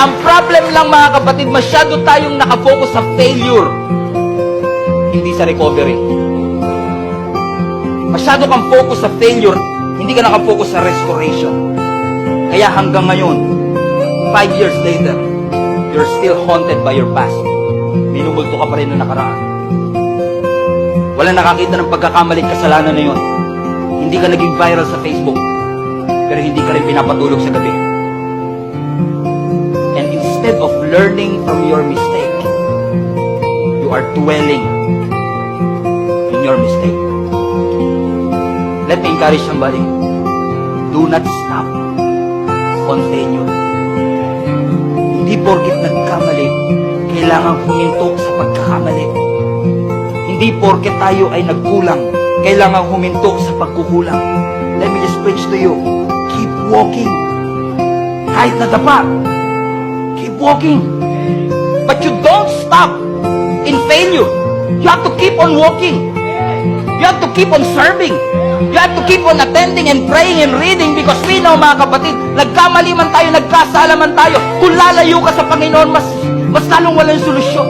Ang problem lang mga kapatid, masyado tayong nakafocus sa failure, hindi sa recovery. Masyado kang focus sa failure, hindi ka nakafocus sa restoration. Kaya hanggang ngayon, 5 years later, you're still haunted by your past. Minumulto ka pa rin ng nakaraan. Wala nakakita ng pagkakamali at kasalanan na yun. Hindi ka naging viral sa Facebook, pero hindi ka rin pinapatulog sa gabi. And instead of learning from your mistake, you are dwelling in your mistake. Let me encourage somebody. Do not stop on failure. Hindi porket nagkamali, kailangan huminto sa pagkakamali. Hindi porket tayo ay nagkulang, kailangan huminto sa pagkukulang. Let me just preach to you. Keep walking. Kahit nadapa, keep walking. But you don't stop in failure. You have to keep on walking. You have to keep on serving. You have to keep on attending and praying and reading, because we know mga kapatid, nagkamali man tayo, nagkasala man tayo, kung lalayo ka sa Panginoon, mas lalong walang solusyon.